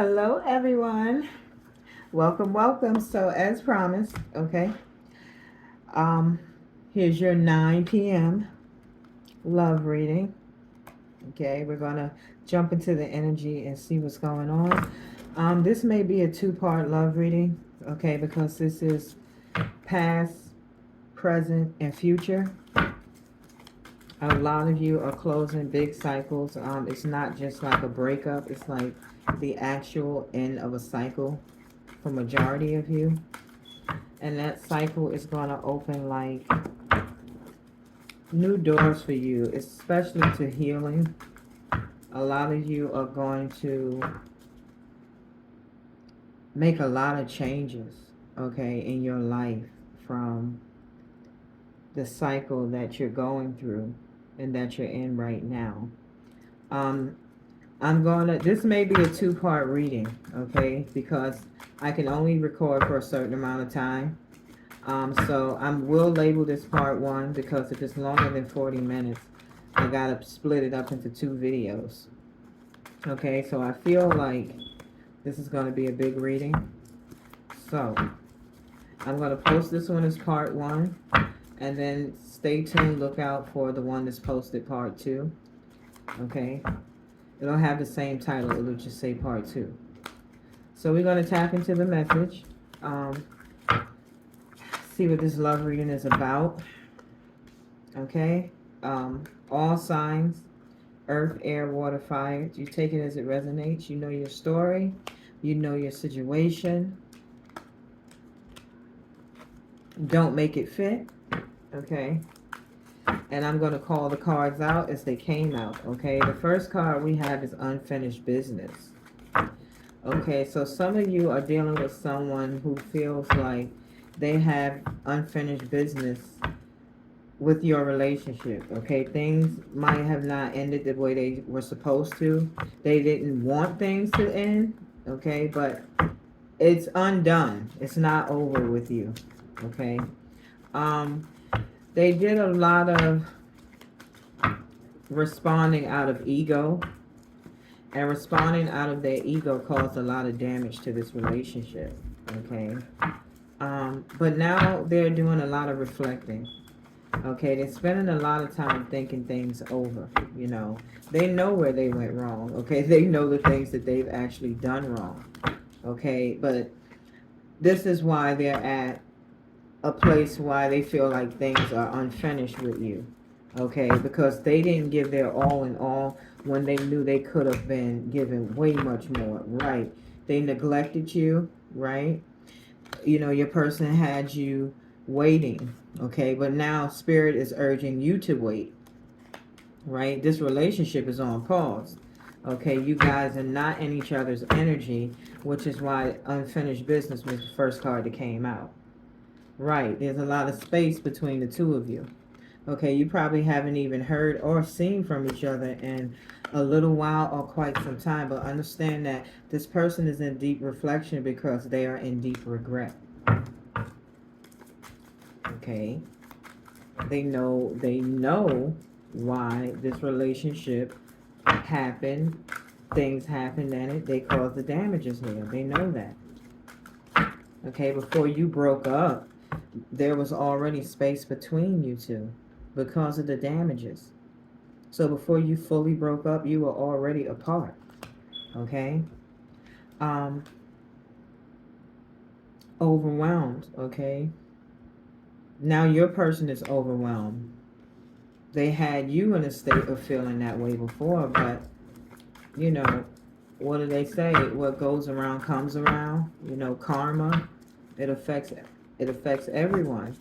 Hello, everyone. Welcome, welcome. So, as promised, okay, um, here's your 9 p.m. love reading. Okay, we're gonna jump into the energy and see what's going on. This may be a two-part love reading, okay, because this is past, present, and future. A lot of you are closing big cycles. It's not just like a breakup; it's like the actual end of a cycle for majority of you. And that cycle is going to open like new doors for you, especially to healing. A lot of you are going to make a lot of changes, okay, in your life from the cycle that you're going through and that you're in right now. um this may be a two-part reading, okay, because I can only record for a certain amount of time. So I will label this part one because if it's longer than 40 minutes, I gotta split it up into two videos. Okay, so I feel like this is gonna be a big reading. So I'm gonna post this one as part one, and then stay tuned, look out for the one that's posted part two. Okay, it'll have the same title, it'll just say part two. So we're gonna tap into the message. See what this love reading is about. Okay, all signs, earth, air, water, fire. You take it as it resonates. You know your story, you know your situation. Don't make it fit. Okay, and I'm going to call the cards out as they came out. Okay, the first card we have is unfinished business. Okay, so some of you are dealing with someone who feels like they have unfinished business with your relationship. Okay, things might have not ended the way they were supposed to. They didn't want things to end. Okay, but it's undone. It's not over with you. Okay, um they did a lot of responding out of ego, and responding out of their ego caused a lot of damage to this relationship. Okay, but now they're doing a lot of reflecting. Okay, they're spending a lot of time thinking things over. You know, they know where they went wrong. Okay, they know the things that they've actually done wrong. Okay, but this is why they're at a place why they feel like things are unfinished with you. Okay, because they didn't give their all in all when they knew they could have been given way much more. Right, they neglected you. Right, you know, your person had you waiting. Okay, but now spirit is urging you to wait. Right, this relationship is on pause. Okay, you guys are not in each other's energy, which is why unfinished business was the first card that came out. Right, there's a lot of space between the two of you. Okay, you probably haven't even heard or seen from each other in a little while or quite some time, but understand that this person is in deep reflection because they are in deep regret. Okay, they know why this relationship happened. Things happened in it. They caused the damages here. They know that. Okay, before you broke up, there was already space between you two because of the damages. So before you fully broke up, you were already apart. Okay? Um, Overwhelmed, okay? Now your person is overwhelmed. They had you in a state of feeling that way before, but you know, what do they say? What goes around comes around. You know, karma. It affects everyone.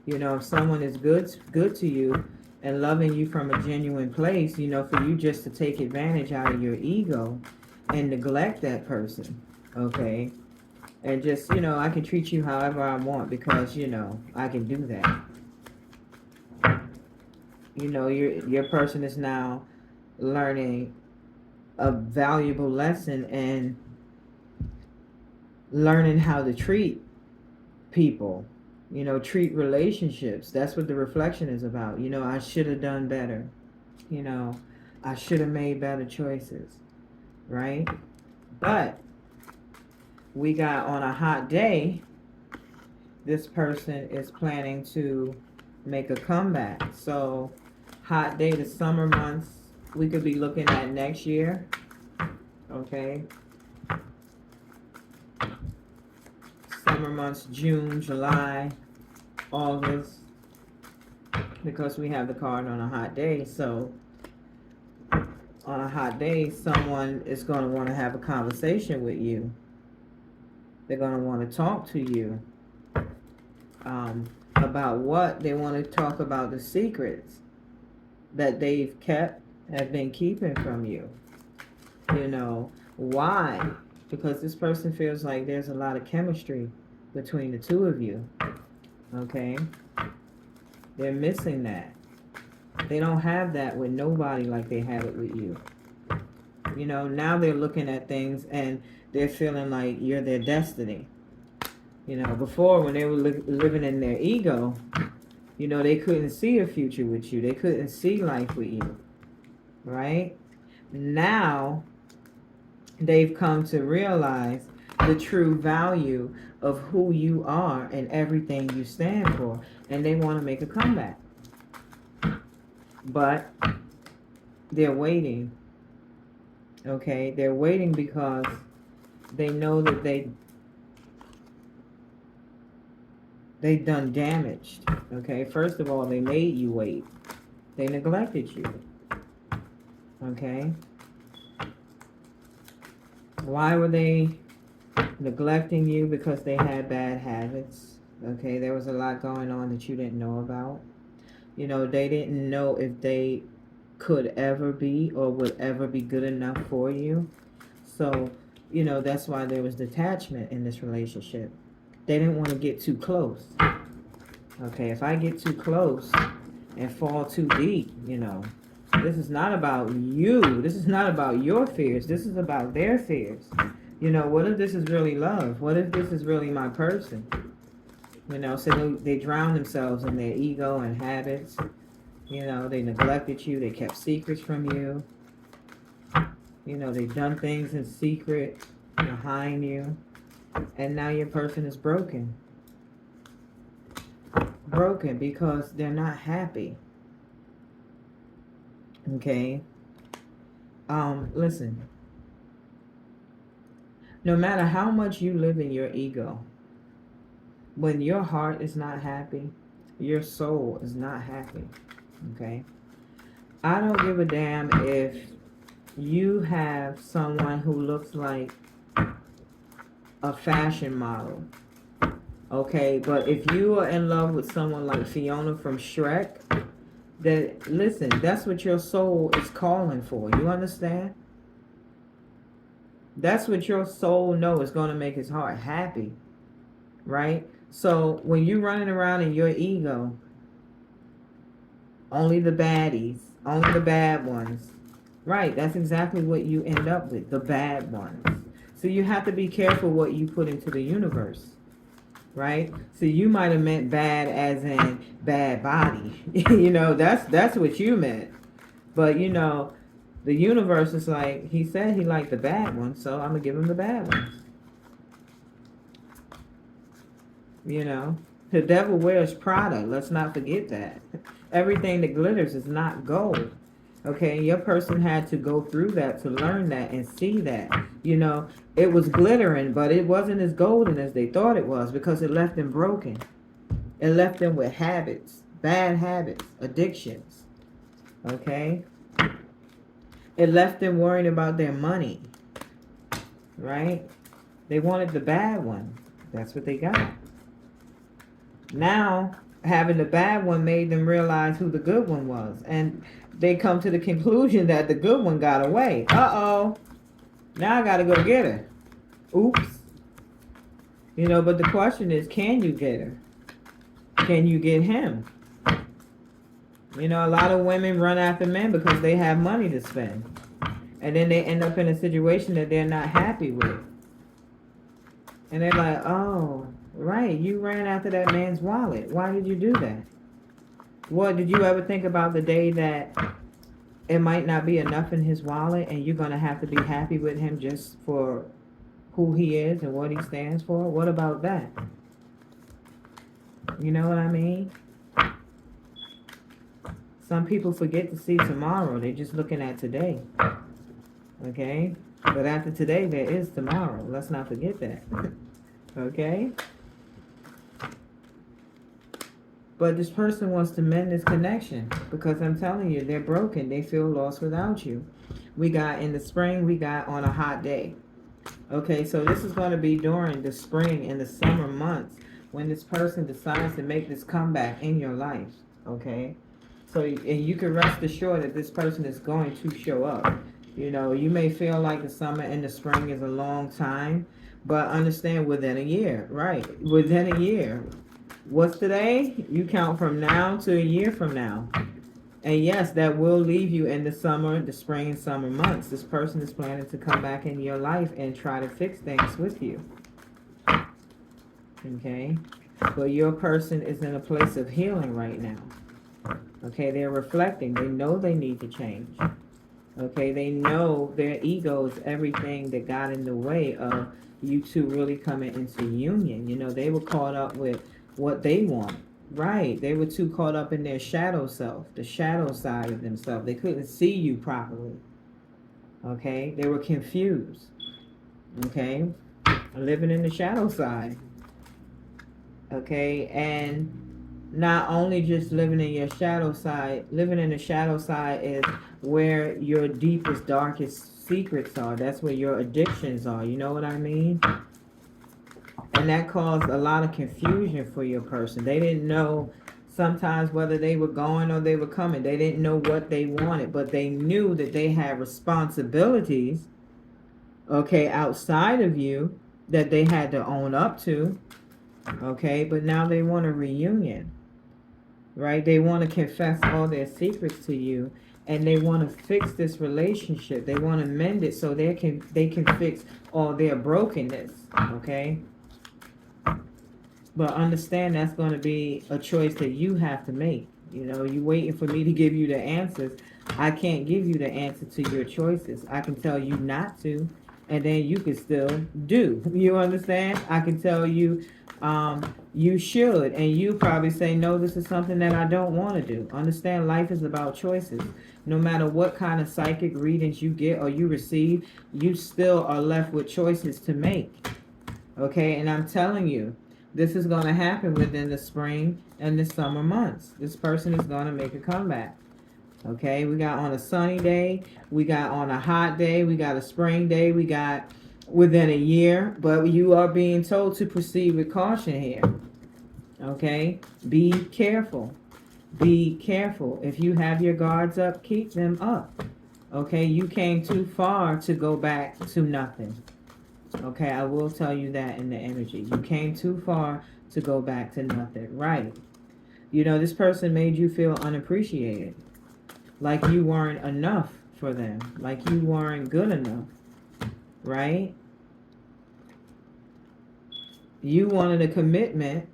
You know, if someone is good to you and loving you from a genuine place, you know, for you just to take advantage out of your ego and neglect that person, okay? And just, you know, I can treat you however I want because, you know, I can do that. You know, your person is now learning a valuable lesson and learning how to treat people, you know, treat relationships. That's what the reflection is about. You know, I should have done better. I should have made better choices, right? But we got on a hot day, this person is planning to make a comeback. So, hot day, the summer months, we could be looking at next year. Okay. Summer months, June, July, August, because we have the card on a hot day. So, on a hot day, someone is going to want to have a conversation with you. They're going to want to talk to you about what they want to talk about, the secrets that they've have been keeping from you. You know, why? Because this person feels like there's a lot of chemistry between the two of you. Okay? They're missing that. They don't have that with nobody like they have it with you. You know, now they're looking at things and they're feeling like you're their destiny. You know, before when they were living in their ego, you know, they couldn't see a future with you. They couldn't see life with you. Right? Now, they've come to realize the true value of who you are and everything you stand for. And they want to make a comeback. But they're waiting. Okay? They're waiting because they know that they done damaged. Okay? First of all, they made you wait. They neglected you. Okay? Why were they neglecting you? Because they had bad habits. Okay? There was a lot going on that you didn't know about. You know, they didn't know if they could ever be or would ever be good enough for you. So, you know, that's why there was detachment in this relationship. They didn't want to get too close. Okay, if I get too close and fall too deep, you know, this is not about you. This is not about your fears. This is about their fears. You know, what if this is really love? What if this is really my person? You know, so they drown themselves in their ego and habits. You know, they neglected you. They kept secrets from you. You know, they've done things in secret behind you. And now your person is broken. Broken because they're not happy. Okay? Listen. No matter how much you live in your ego, when your heart is not happy, your soul is not happy. Okay? I don't give a damn if you have someone who looks like a fashion model. Okay? But if you are in love with someone like Fiona from Shrek, that, listen, that's what your soul is calling for. You understand? That's what your soul knows is going to make his heart happy. Right? So when you're running around in your ego, only the baddies, only the bad ones. Right, that's exactly what you end up with, the bad ones. So you have to be careful what you put into the universe. Right? So you might have meant bad as in bad body. You know, that's what you meant. But you know, the universe is like, he said he liked the bad ones, so I'm going to give him the bad ones. You know, the devil wears Prada. Let's not forget that. Everything that glitters is not gold. Okay, your person had to go through that to learn that and see that. You know, it was glittering, but it wasn't as golden as they thought it was because it left them broken. It left them with habits, bad habits, addictions. Okay? It left them worrying about their money. Right? They wanted the bad one. That's what they got. Now, having the bad one made them realize who the good one was. And they come to the conclusion that the good one got away. Uh-oh. Now I got to go get her. Oops. You know, but the question is, can you get her? Can you get him? You know, a lot of women run after men because they have money to spend. And then they end up in a situation that they're not happy with. And they're like, oh, right, you ran after that man's wallet. Why did you do that? What, did you ever think about the day that it might not be enough in his wallet and you're going to have to be happy with him just for who he is and what he stands for? What about that? You know what I mean? Some people forget to see tomorrow. They're just looking at today. Okay? But after today, there is tomorrow. Let's not forget that. Okay? But this person wants to mend this connection because I'm telling you, they're broken. They feel lost without you. We got in the spring, we got on a hot day. Okay, so this is going to be during the spring and the summer months when this person decides to make this comeback in your life. Okay? So, and you can rest assured that this person is going to show up. You know, you may feel like the summer and the spring is a long time, but understand within a year, right? Within a year. What's today? You count from now to a year from now. And yes, that will leave you in the summer, the spring and summer months. This person is planning to come back into your life and try to fix things with you. Okay? But your person is in a place of healing right now. Okay, they're reflecting. They know they need to change. Okay, they know their ego is everything that got in the way of you two really coming into union. You know, they were caught up with what they want. Right, they were too caught up in their shadow self, the shadow side of themselves. They couldn't see you properly. Okay, they were confused. Okay, living in the shadow side. Okay, and not only just living in your shadow side, living in the shadow side is where your deepest, darkest secrets are. That's where your addictions are. You know what I mean? And that caused a lot of confusion for your person. They didn't know sometimes whether they were going or they were coming. They didn't know what they wanted, but they knew that they had responsibilities, okay, outside of you that they had to own up to, okay? But now they want a reunion, right? They want to confess all their secrets to you, and they want to fix this relationship. They want to mend it so they can fix all their brokenness, okay? But understand that's going to be a choice that you have to make. You know, you waiting for me to give you the answers. I can't give you the answer to your choices. I can tell you not to, and then you can still do. You understand? I can tell you you should, and you probably say, no, this is something that I don't want to do. Understand, life is about choices. No matter what kind of psychic readings you get or you receive, you still are left with choices to make. Okay, and I'm telling you, this is going to happen within the spring and the summer months. This person is going to make a comeback. Okay, we got on a sunny day, we got on a hot day, we got a spring day, we got within a year, but you are being told to proceed with caution here. Okay, be careful. Be careful. If you have your guards up, keep them up. Okay, you came too far to go back to nothing. Okay, I will tell you that in the energy. You came too far to go back to nothing. Right. You know, this person made you feel unappreciated. Like you weren't enough for them. Like you weren't good enough. Right? You wanted a commitment.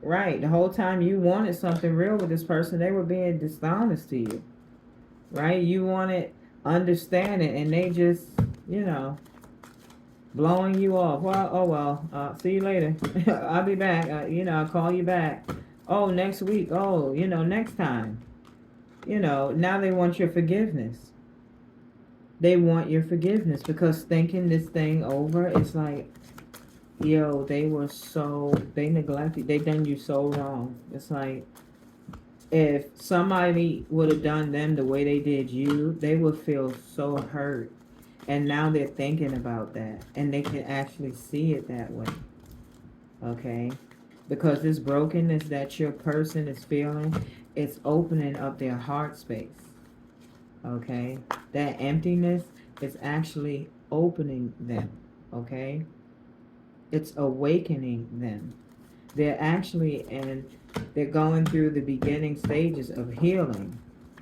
Right. The whole time you wanted something real with this person, they were being dishonest to you. Right? You wanted understanding, and they just, you know, blowing you off. Well, oh well, see you later. I'll be back. I'll call you back. Oh, next week. Oh, next time. Now they want your forgiveness. They want your forgiveness because thinking this thing over, it's like, yo, they neglected, they done you so wrong. It's like, if somebody would have done them the way they did you, they would feel so hurt. And now they're thinking about that, and they can actually see it that way. Okay? Because this brokenness that your person is feeling, it's opening up their heart space. Okay? That emptiness is actually opening them. Okay? It's awakening them. They're going through the beginning stages of healing.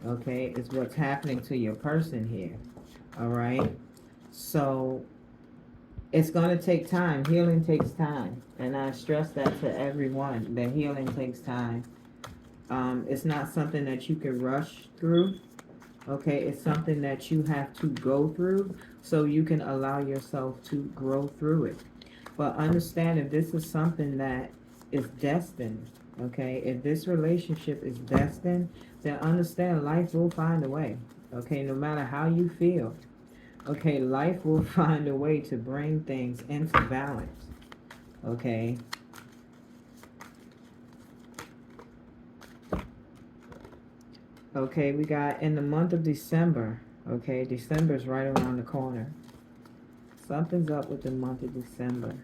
Okay? Is what's happening to your person here. All right? So it's going to take time. Healing takes time. And I stress that to everyone, that healing takes time. It's not something that you can rush through. Okay, it's something that you have to go through so you can allow yourself to grow through it. But understand, if this is something that is destined, okay, if this relationship is destined, then understand life will find a way. Okay, no matter how you feel, okay, life will find a way to bring things into balance. Okay. Okay, we got in the month of December. Okay, December's right around the corner. Something's up with the month of December.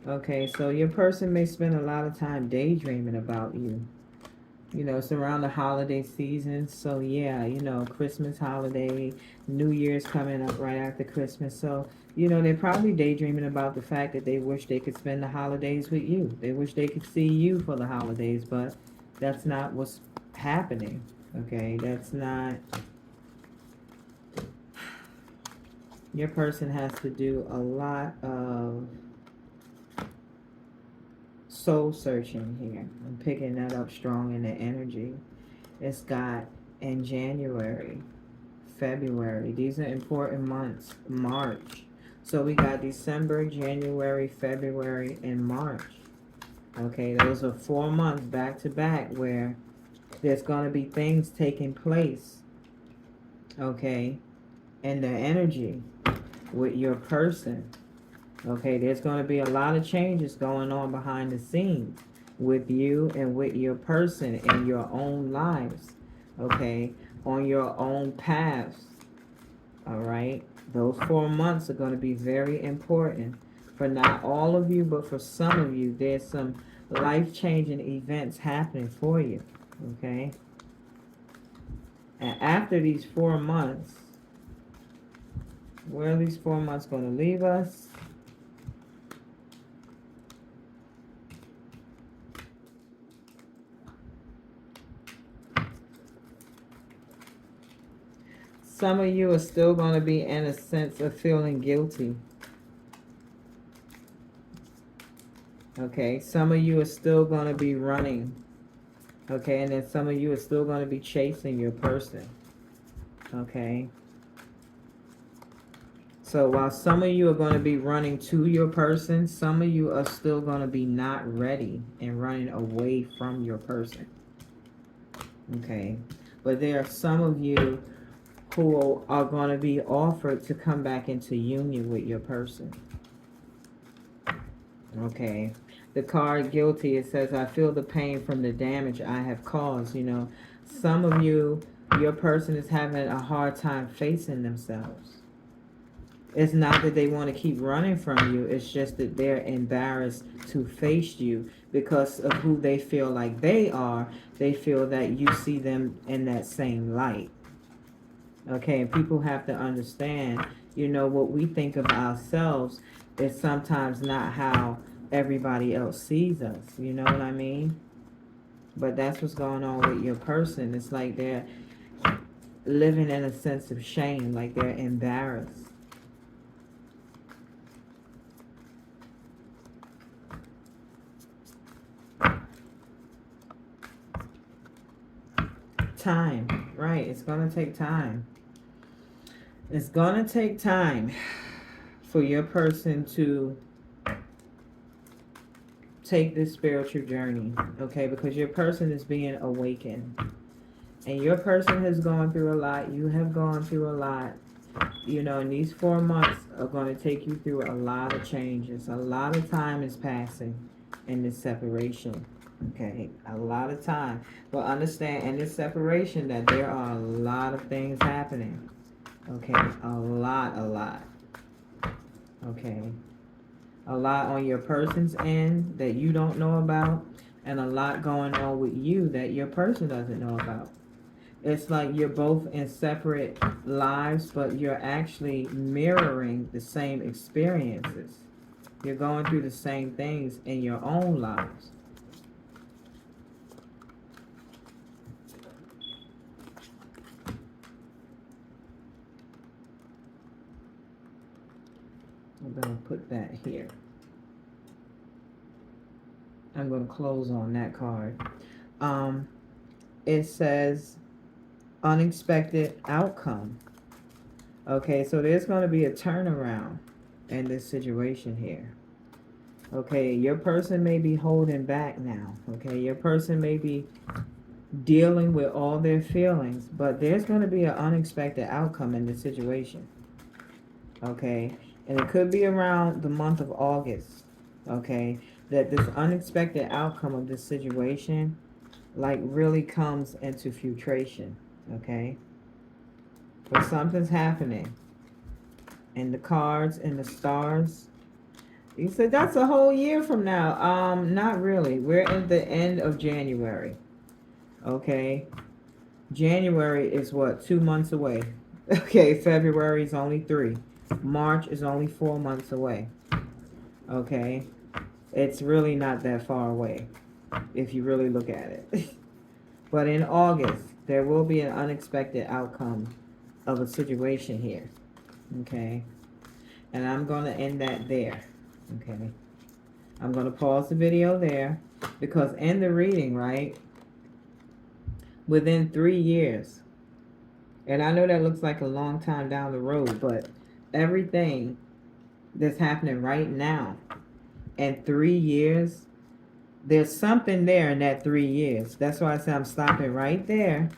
Okay, so your person may spend a lot of time daydreaming about you. You know, it's around the holiday season, so yeah, you know, Christmas holiday, New Year's coming up right after Christmas. So, you know, they're probably daydreaming about the fact that they wish they could spend the holidays with you. They wish they could see you for the holidays, but that's not what's happening. Okay, that's not. Your person has to do a lot of soul searching here. I'm picking that up strong in the energy. It's got in January, February. These are important months. March. So we got December, January, February, and March. Okay, those are 4 months back to back where there's going to be things taking place. Okay, in the energy with your person. Okay, there's going to be a lot of changes going on behind the scenes with you and with your person in your own lives. Okay, on your own paths. All right, those 4 months are going to be very important for not all of you, but for some of you. There's some life-changing events happening for you. Okay, and after these 4 months, where are these 4 months going to leave us? Some of you are still going to be in a sense of feeling guilty. Okay, some of you are still going to be running. Okay, and then some of you are still going to be chasing your person. Okay. So while some of you are going to be running to your person, some of you are still going to be not ready and running away from your person. Okay. But there are some of you who are going to be offered to come back into union with your person. Okay. The card guilty, it says, I feel the pain from the damage I have caused. You know, some of you, your person is having a hard time facing themselves. It's not that they want to keep running from you. It's just that they're embarrassed to face you because of who they feel like they are. They feel that you see them in that same light. Okay, and people have to understand, you know, what we think of ourselves is sometimes not how everybody else sees us. You know what I mean? But that's what's going on with your person. It's like they're living in a sense of shame, like they're embarrassed. Time, right? It's going to take time. It's going to take time for your person to take this spiritual journey, okay? Because your person is being awakened. And your person has gone through a lot. You have gone through a lot. You know, and these 4 months are going to take you through a lot of changes. A lot of time is passing in this separation. Okay, a lot of time. But understand in this separation that there are a lot of things happening. Okay, a lot. Okay, a lot on your person's end that you don't know about, and a lot going on with you that your person doesn't know about. It's like you're both in separate lives, but you're actually mirroring the same experiences. You're going through the same things in your own lives. I'm going to put that here. I'm going to close on that card. it says unexpected outcome. Okay, so there's going to be a turnaround in this situation here. Okay, your person may be holding back now. Okay, your person may be dealing with all their feelings, but there's going to be an unexpected outcome in this situation. Okay, and it could be around the month of August. Okay, that this unexpected outcome of this situation like really comes into filtration. Okay, but something's happening, and the cards and the stars. You said that's a whole year from now. Not really. We're at the end of January. Okay, January is what, 2 months away. Okay, February is only 3. March is only 4 months away. Okay, it's really not that far away if you really look at it. But in August, there will be an unexpected outcome of a situation here. Okay, and I'm going to end that there. Okay, I'm going to pause the video there because in the reading, right, within 3 years, and I know that looks like a long time down the road, but everything that's happening right now in 3 years, there's something there in that 3 years. That's why I say I'm stopping right there,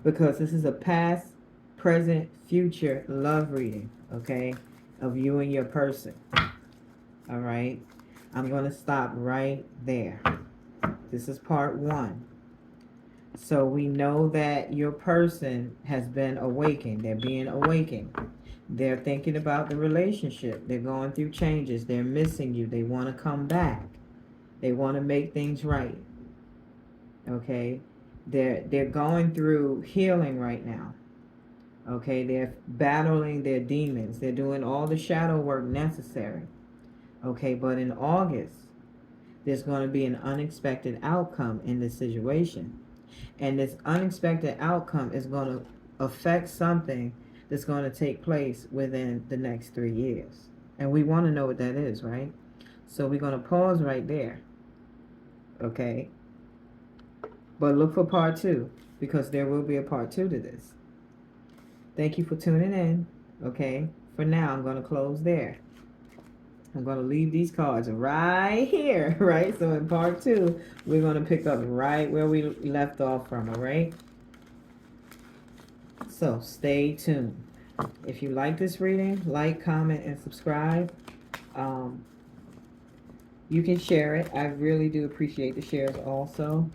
because this is a past, present, future love reading, okay, of you and your person. All right, I'm going to stop right there. This is part 1. So we know that your person has been awakened. They're being awakened. They're thinking about the relationship. They're going through changes. They're missing you. They want to come back. They want to make things right. Okay? They're going through healing right now. Okay? They're battling their demons. They're doing all the shadow work necessary. Okay? But in August, there's going to be an unexpected outcome in this situation. And this unexpected outcome is going to affect something that's going to take place within the next 3 years. And we want to know what that is, right? So we're going to pause right there. Okay? But look for part 2, because there will be a part 2 to this. Thank you for tuning in. Okay? For now, I'm going to close there. I'm going to leave these cards right here, right? So in part 2, we're going to pick up right where we left off from, all right? So stay tuned. If you like this reading, like, comment, and subscribe. You can share it. I really do appreciate the shares also.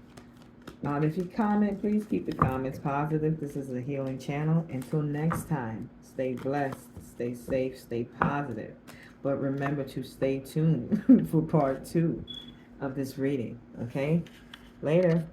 If you comment, please keep the comments positive. This is a healing channel. Until next time, stay blessed, stay safe, stay positive. But remember to stay tuned for part 2 of this reading. Okay? Later.